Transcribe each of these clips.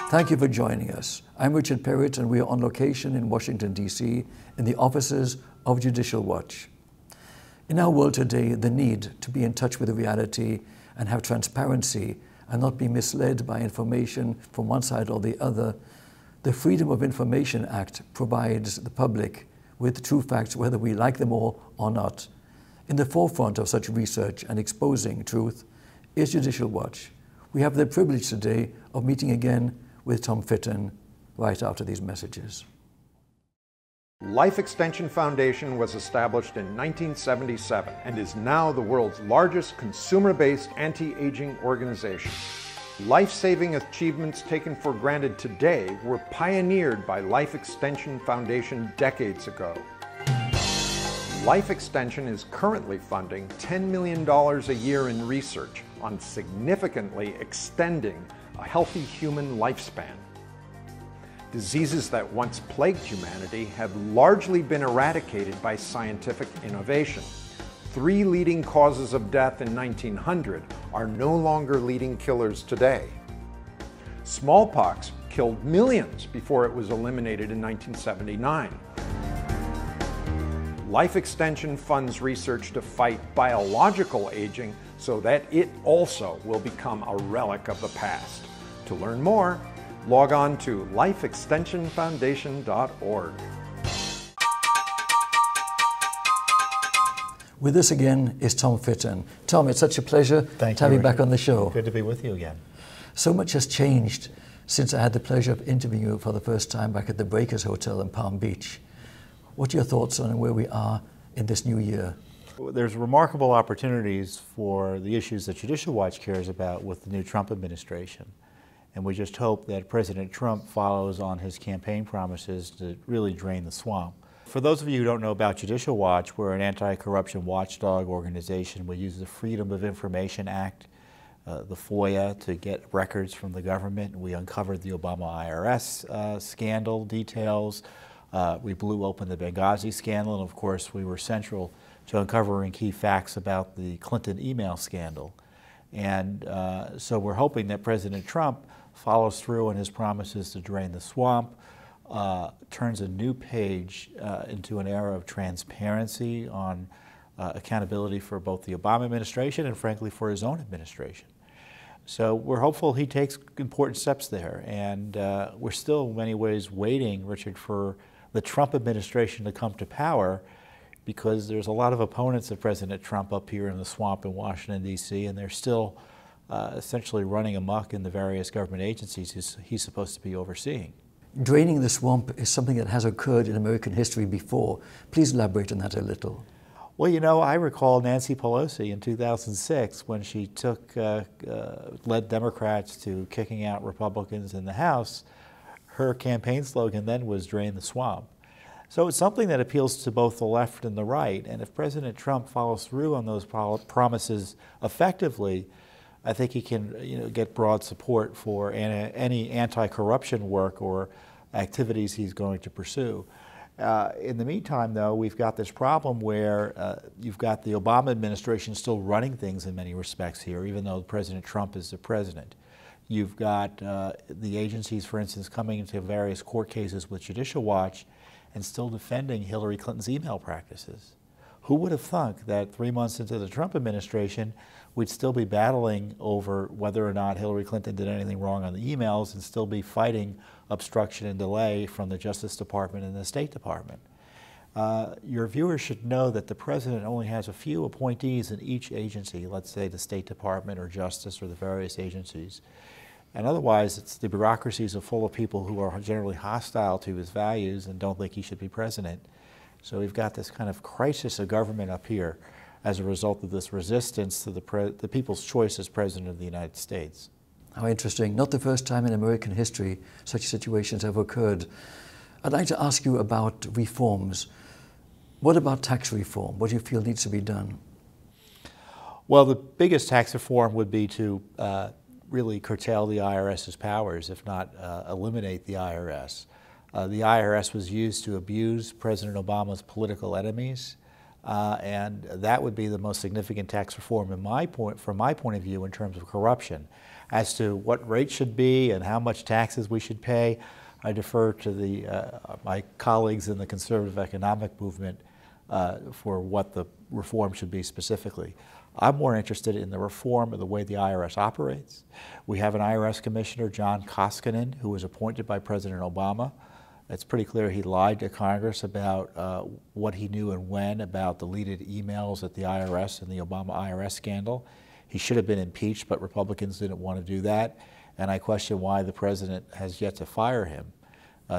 Thank you for joining us. I'm Richard Perrott, and we are on location in Washington, D.C. in the offices of Judicial Watch. In our world today, the need to be in touch with the reality and have transparency and not be misled by information from one side or the other, the Freedom of Information Act provides the public with true facts whether we like them all or not. In the forefront of such research and exposing truth is Judicial Watch. We have the privilege today of meeting again with Tom Fitton right after these messages. Life Extension Foundation was established in 1977 and is now the world's largest consumer-based anti-aging organization. Life-saving achievements taken for granted today were pioneered by Life Extension Foundation decades ago. Life Extension is currently funding $10 million a year in research on significantly extending a healthy human lifespan. Diseases that once plagued humanity have largely been eradicated by scientific innovation. 3 leading causes of death in 1900 are no longer leading killers today. Smallpox killed millions before it was eliminated in 1979. Life Extension funds research to fight biological aging so that it also will become a relic of the past. To learn more, log on to lifeextensionfoundation.org. With us again is Tom Fitton. Tom, it's such a pleasure to have you back on the show. Good to be with you again. So much has changed since I had the pleasure of interviewing you for the first time back at the Breakers Hotel in Palm Beach. What are your thoughts on where we are in this new year? There's remarkable opportunities for the issues that Judicial Watch cares about with the new Trump administration. And we just hope that President Trump follows on his campaign promises to really drain the swamp. For those of you who don't know about Judicial Watch, we're an anti-corruption watchdog organization. We use the Freedom of Information Act, the FOIA, to get records from the government. We uncovered the Obama IRS scandal details. We blew open the Benghazi scandal, and of course we were central to uncovering key facts about the Clinton email scandal. And so we're hoping that President Trump follows through on his promises to drain the swamp, turns a new page into an era of transparency on accountability for both the Obama administration and frankly for his own administration. So we're hopeful he takes important steps there, and we're still in many ways waiting, Richard, for the Trump administration to come to power, because there's a lot of opponents of President Trump up here in the swamp in Washington, D.C., and they're still essentially running amok in the various government agencies he's supposed to be overseeing. Draining the swamp is something that has occurred in American history before. Please elaborate on that a little. Well, you know, I recall Nancy Pelosi in 2006 when she led Democrats to kicking out Republicans in the House. Her campaign slogan then was "Drain the swamp." So it's something that appeals to both the left and the right. And if President Trump follows through on those promises effectively, I think he can get broad support for any anti-corruption work or activities he's going to pursue. In the meantime, though, we've got this problem where you've got the Obama administration still running things in many respects here, even though President Trump is the president. You've got the agencies, for instance, coming into various court cases with Judicial Watch and still defending Hillary Clinton's email practices. Who would have thunk that 3 months into the Trump administration, we'd still be battling over whether or not Hillary Clinton did anything wrong on the emails and still be fighting obstruction and delay from the Justice Department and the State Department. Your viewers should know that the President only has a few appointees in each agency, let's say the State Department or Justice or the various agencies. And otherwise, the bureaucracies are full of people who are generally hostile to his values and don't think he should be president. So we've got this kind of crisis of government up here as a result of this resistance to the people's choice as President of the United States. How interesting. Not the first time in American history such situations have occurred. I'd like to ask you about reforms. What about tax reform? What do you feel needs to be done? Well, the biggest tax reform would be to really curtail the IRS's powers, if not eliminate the IRS. The IRS was used to abuse President Obama's political enemies. And that would be the most significant tax reform from my point of view in terms of corruption. As to what rate should be and how much taxes we should pay, I defer to my colleagues in the conservative economic movement for what the reform should be specifically. I'm more interested in the reform of the way the IRS operates. We have an IRS Commissioner, John Koskinen, who was appointed by President Obama. It's pretty clear he lied to Congress about what he knew and when about deleted emails at the IRS and the Obama IRS scandal. He should have been impeached, but Republicans didn't want to do that, and I question why the president has yet to fire him.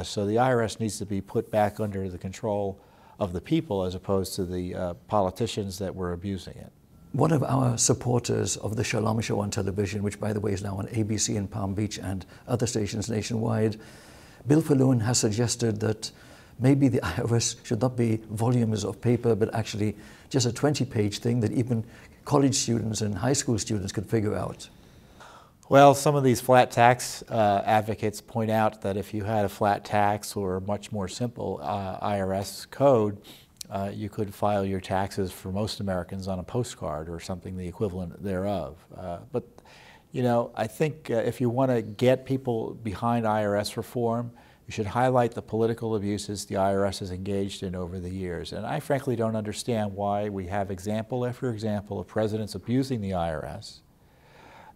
So the IRS needs to be put back under the control of the people as opposed to the politicians that were abusing it. One of our supporters of the Shalom Show on television, which by the way is now on ABC in Palm Beach and other stations nationwide, Bill Falloon has suggested that maybe the IRS should not be volumes of paper, but actually just a 20-page thing that even college students and high school students could figure out. Well, some of these flat tax advocates point out that if you had a flat tax or a much more simple IRS code, you could file your taxes for most Americans on a postcard or something the equivalent thereof. But you know, I think if you want to get people behind IRS reform, you should highlight the political abuses the IRS has engaged in over the years. And I frankly don't understand why we have example after example of presidents abusing the IRS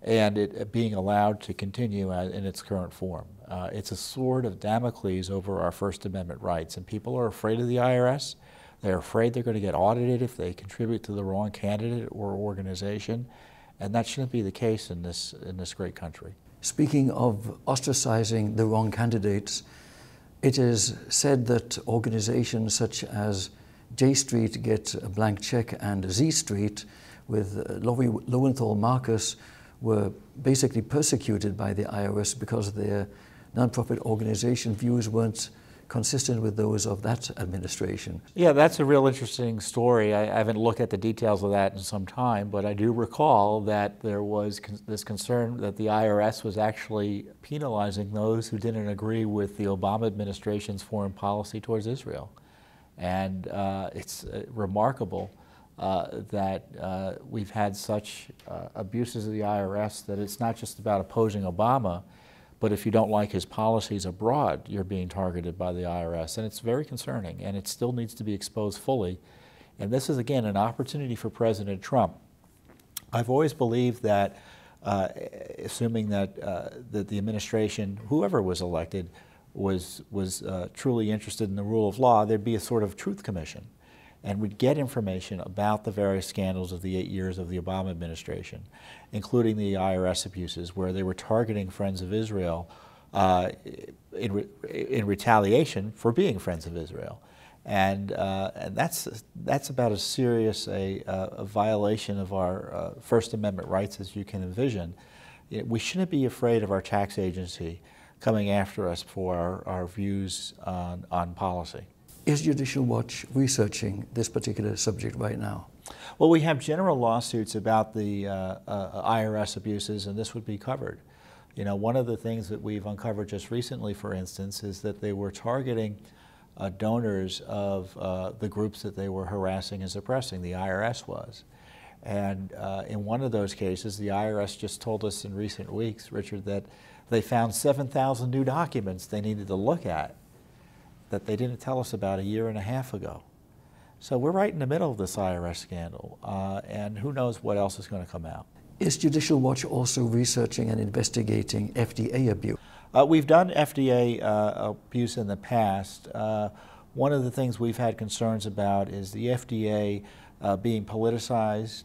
and it being allowed to continue in its current form. It's a sword of Damocles over our First Amendment rights, and people are afraid of the IRS. They're afraid they're going to get audited if they contribute to the wrong candidate or organization. And that shouldn't be the case in this great country. Speaking of ostracizing the wrong candidates, it is said that organizations such as J Street get a blank check and Z Street with Lowenthal Marcus were basically persecuted by the IRS because their nonprofit organization views weren't consistent with those of that administration. Yeah, that's a real interesting story. I haven't looked at the details of that in some time, but I do recall that there was this concern that the IRS was actually penalizing those who didn't agree with the Obama administration's foreign policy towards Israel. And it's remarkable that we've had such abuses of the IRS that it's not just about opposing Obama, but if you don't like his policies abroad, you're being targeted by the IRS. And it's very concerning, and it still needs to be exposed fully. And this is, again, an opportunity for President Trump. I've always believed that, assuming that, that the administration, whoever was elected, was truly interested in the rule of law, there'd be a sort of truth commission. And we'd get information about the various scandals of the 8 years of the Obama administration, including the IRS abuses, where they were targeting Friends of Israel in retaliation for being Friends of Israel. And that's about as serious a violation of our First Amendment rights as you can envision. We shouldn't be afraid of our tax agency coming after us for our views on policy. Is Judicial Watch researching this particular subject right now? Well, we have general lawsuits about the IRS abuses, and this would be covered. You know, one of the things that we've uncovered just recently, for instance, is that they were targeting donors of the groups that they were harassing and suppressing. The IRS was. And in one of those cases, the IRS just told us in recent weeks, Richard, that they found 7,000 new documents they needed to look at that they didn't tell us about a year and a half ago. So we're right in the middle of this IRS scandal, and who knows what else is going to come out. Is Judicial Watch also researching and investigating FDA abuse? We've done FDA abuse in the past. One of the things we've had concerns about is the FDA being politicized.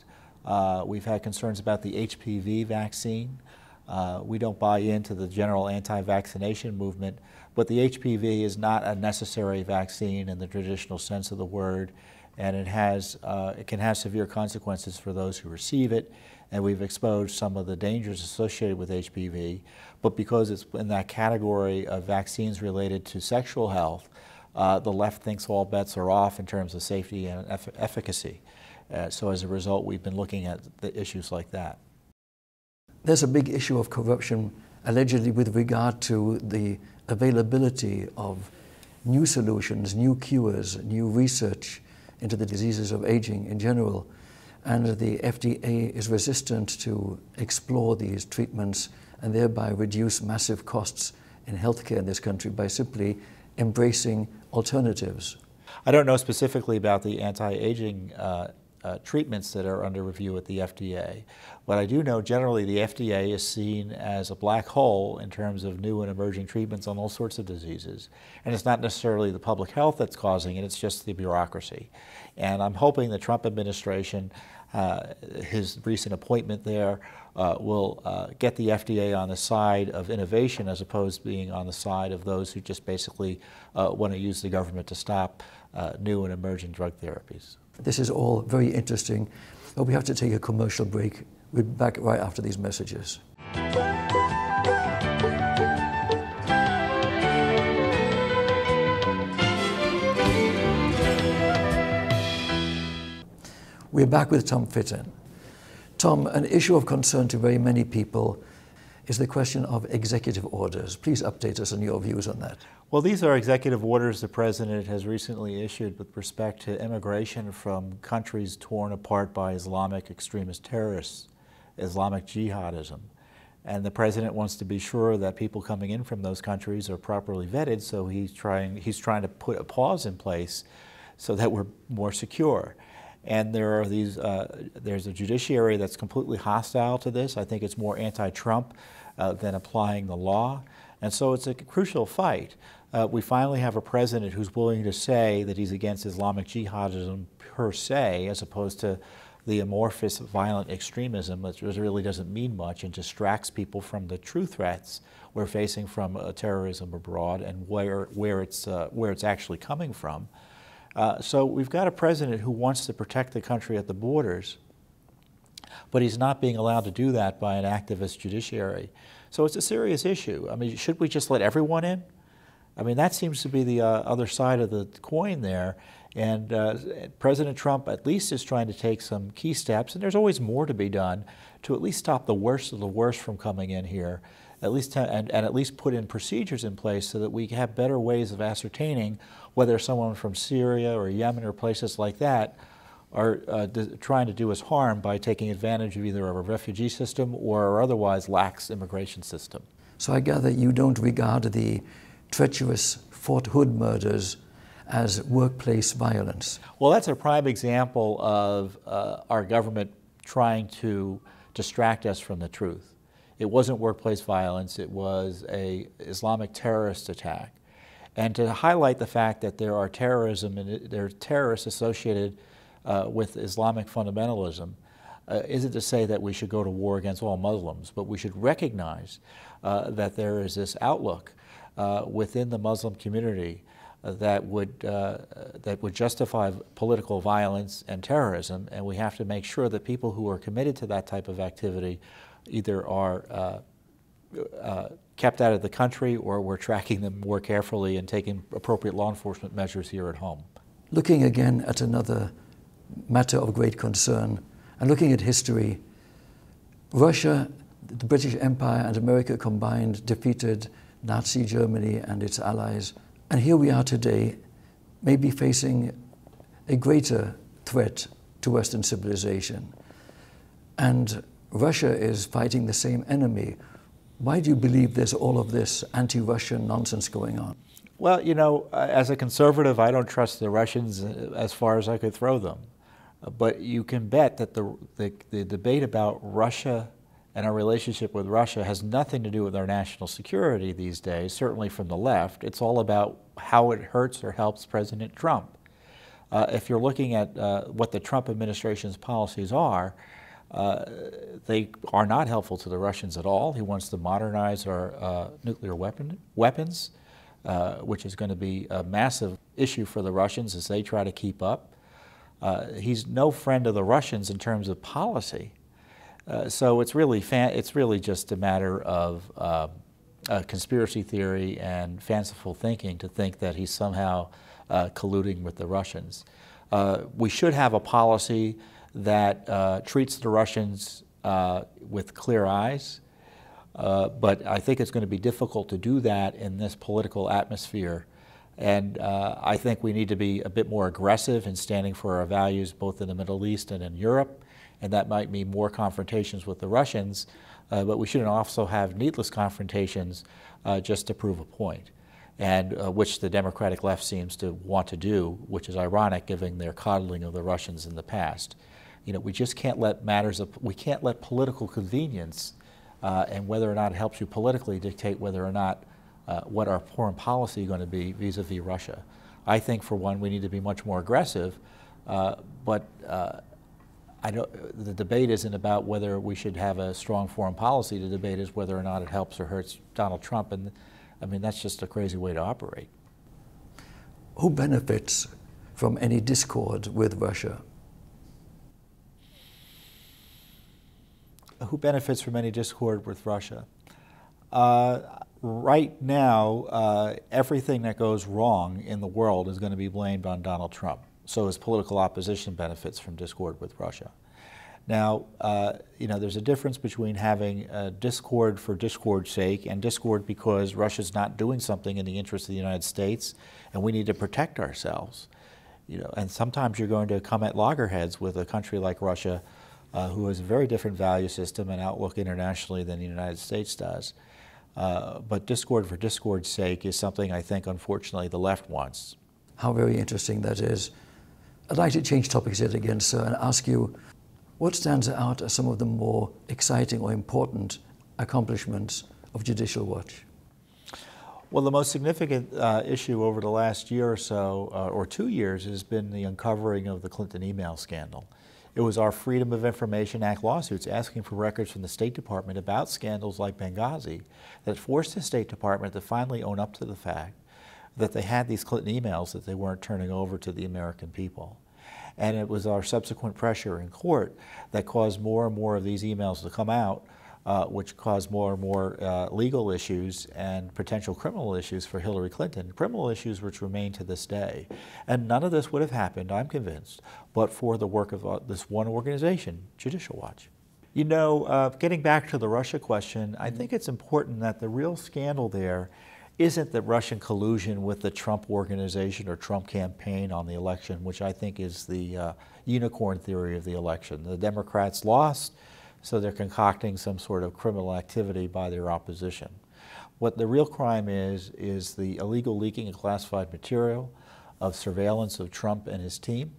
We've had concerns about the HPV vaccine. We don't buy into the general anti-vaccination movement, but the HPV is not a necessary vaccine in the traditional sense of the word, and it can have severe consequences for those who receive it, and we've exposed some of the dangers associated with HPV, but because it's in that category of vaccines related to sexual health, the left thinks all bets are off in terms of safety and efficacy. So as a result, we've been looking at the issues like that. There's a big issue of corruption, allegedly with regard to the availability of new solutions, new cures, new research into the diseases of aging in general. And the FDA is resistant to explore these treatments and thereby reduce massive costs in healthcare in this country by simply embracing alternatives. I don't know specifically about the anti-aging treatments that are under review at the FDA. But I do know generally the FDA is seen as a black hole in terms of new and emerging treatments on all sorts of diseases. And it's not necessarily the public health that's causing it, it's just the bureaucracy. And I'm hoping the Trump administration, his recent appointment there, will get the FDA on the side of innovation as opposed to being on the side of those who just basically want to use the government to stop new and emerging drug therapies. This is all very interesting, but we have to take a commercial break. We'll be back right after these messages. We're back with Tom Fitton. Tom, an issue of concern to very many people is the question of executive orders. Please update us on your views on that. Well, these are executive orders the President has recently issued with respect to immigration from countries torn apart by Islamic extremist terrorists, Islamic jihadism. And the President wants to be sure that people coming in from those countries are properly vetted, so he's trying to put a pause in place so that we're more secure. And there are these, there's a judiciary that's completely hostile to this. I think it's more anti-Trump than applying the law. And so it's a crucial fight. We finally have a president who's willing to say that he's against Islamic jihadism per se, as opposed to the amorphous violent extremism that really doesn't mean much and distracts people from the true threats we're facing from terrorism abroad and where it's actually coming from. So we've got a president who wants to protect the country at the borders, but he's not being allowed to do that by an activist judiciary. So it's a serious issue. I mean, should we just let everyone in? I mean, that seems to be the other side of the coin there. And President Trump at least is trying to take some key steps, and there's always more to be done, to at least stop the worst of the worst from coming in here, at least and at least put in procedures in place so that we have better ways of ascertaining whether someone from Syria or Yemen or places like that are trying to do us harm by taking advantage of either a refugee system or otherwise lax immigration system. So I gather you don't regard the treacherous Fort Hood murders as workplace violence. Well, that's a prime example of our government trying to distract us from the truth. It wasn't workplace violence, it was an Islamic terrorist attack. And to highlight the fact that there are terrorism and there are terrorists associated with Islamic fundamentalism isn't to say that we should go to war against all Muslims, but we should recognize that there is this outlook within the Muslim community that would justify political violence and terrorism, and we have to make sure that people who are committed to that type of activity either are kept out of the country or we're tracking them more carefully and taking appropriate law enforcement measures here at home. Looking again at another matter of great concern and looking at history, Russia, the British Empire and America combined defeated Nazi Germany and its allies. And here we are today, maybe facing a greater threat to Western civilization. And Russia is fighting the same enemy. Why do you believe there's all of this anti-Russian nonsense going on? Well, you know, as a conservative, I don't trust the Russians as far as I could throw them. But you can bet that the debate about Russia and our relationship with Russia has nothing to do with our national security these days, certainly from the left. It's all about how it hurts or helps President Trump. If you're looking at what the Trump administration's policies are, they are not helpful to the Russians at all. He wants to modernize our nuclear weapons, which is going to be a massive issue for the Russians as they try to keep up. He's no friend of the Russians in terms of policy. So it's really just a matter of conspiracy theory and fanciful thinking to think that he's somehow colluding with the Russians. We should have a policy that treats the Russians with clear eyes, but I think it's going to be difficult to do that in this political atmosphere And I think we need to be a bit more aggressive in standing for our values both in the Middle East and in Europe, and that might mean more confrontations with the Russians, but we shouldn't also have needless confrontations just to prove a point, and which the Democratic left seems to want to do, which is ironic given their coddling of the Russians in the past. You know, we just can't let we can't let political convenience and whether or not it helps you politically dictate whether or not what our foreign policy is going to be vis-a-vis Russia. I think, for one, we need to be much more aggressive, but the debate isn't about whether we should have a strong foreign policy. The debate is whether or not it helps or hurts Donald Trump, and I mean, that's just a crazy way to operate. Who benefits from any discord with Russia? Who benefits from any discord with Russia? Right now, everything that goes wrong in the world is going to be blamed on Donald Trump. So his political opposition benefits from discord with Russia. Now, you know, there's a difference between having discord for discord's sake and discord because Russia's not doing something in the interest of the United States, and we need to protect ourselves. You know, and sometimes you're going to come at loggerheads with a country like Russia, who has a very different value system and outlook internationally than the United States does. But discord for discord's sake is something I think, unfortunately, the left wants. How very interesting that is. I'd like to change topics yet again, sir, and ask you, what stands out as some of the more exciting or important accomplishments of Judicial Watch? Well, the most significant issue over the last year or so, or 2 years, has been the uncovering of the Clinton email scandal. It was our Freedom of Information Act lawsuits asking for records from the State Department about scandals like Benghazi that forced the State Department to finally own up to the fact that they had these Clinton emails that they weren't turning over to the American people. And it was our subsequent pressure in court that caused more and more of these emails to come out, which caused more and more legal issues and potential criminal issues for Hillary Clinton, criminal issues which remain to this day. And none of this would have happened, I'm convinced, but for the work of this one organization, Judicial Watch. You know, getting back to the Russia question, I think it's important that the real scandal there isn't the Russian collusion with the Trump organization or Trump campaign on the election, which I think is the unicorn theory of the election. The Democrats lost, so they're concocting some sort of criminal activity by their opposition. What the real crime is the illegal leaking of classified material, of surveillance of Trump and his team,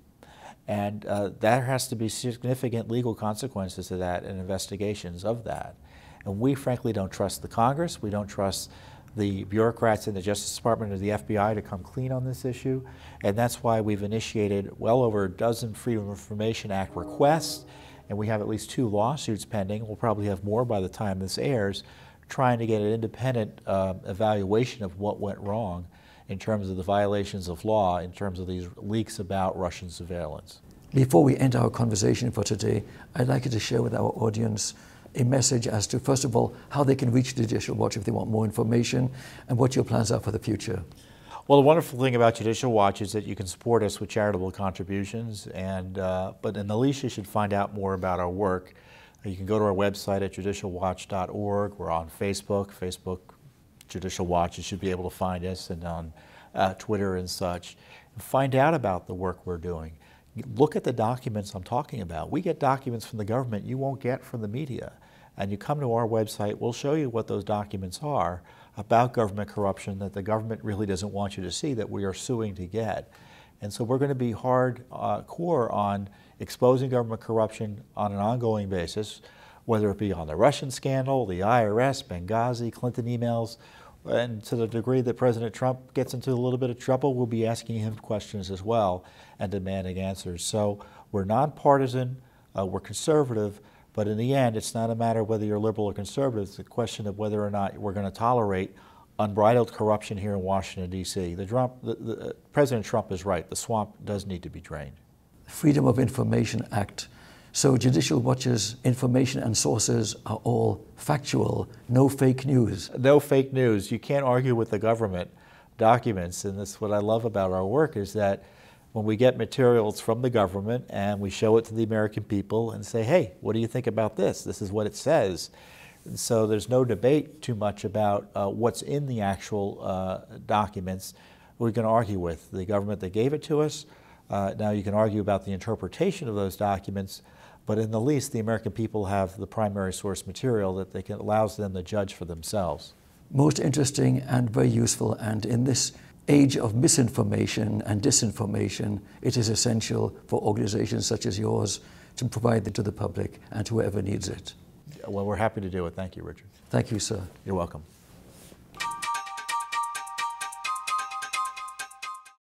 and there has to be significant legal consequences to that and investigations of that. And we frankly don't trust the Congress, we don't trust the bureaucrats in the Justice Department or the FBI to come clean on this issue, and that's why we've initiated well over a dozen Freedom of Information Act requests, and we have at least 2 lawsuits pending. We'll probably have more by the time this airs, trying to get an independent evaluation of what went wrong in terms of the violations of law, in terms of these leaks about Russian surveillance. Before we end our conversation for today, I'd like you to share with our audience a message as to, first of all, how they can reach Judicial Watch if they want more information, and what your plans are for the future. Well, the wonderful thing about Judicial Watch is that you can support us with charitable contributions, and but in the least you should find out more about our work. You can go to our website at judicialwatch.org. We're on Facebook, Judicial Watch. You should be able to find us, and on Twitter and such. And find out about the work we're doing. Look at the documents I'm talking about. We get documents from the government you won't get from the media. And you come to our website, we'll show you what those documents are about government corruption that the government really doesn't want you to see, that we are suing to get. And so we're going to be hardcore on exposing government corruption on an ongoing basis, whether it be on the Russian scandal, the IRS, Benghazi, Clinton emails, and to the degree that President Trump gets into a little bit of trouble, we'll be asking him questions as well and demanding answers. So we're nonpartisan, we're conservative, but in the end, it's not a matter of whether you're liberal or conservative. It's a question of whether or not we're going to tolerate unbridled corruption here in Washington, D.C. President Trump is right. The swamp does need to be drained. Freedom of Information Act. So Judicial Watch's information and sources are all factual, no fake news. No fake news. You can't argue with the government documents, and that's what I love about our work, is that when we get materials from the government and we show it to the American people and say, hey, what do you think about this? This is what it says. And so there's no debate too much about what's in the actual documents. we're going to argue with? The government that gave it to us. Now you can argue about the interpretation of those documents, but in the least, the American people have the primary source material that allows them to judge for themselves. Most interesting and very useful, and in this age of misinformation and disinformation, it is essential for organizations such as yours to provide it to the public and to whoever needs it. Well, we're happy to do it. Thank you, Richard. Thank you, sir. You're welcome.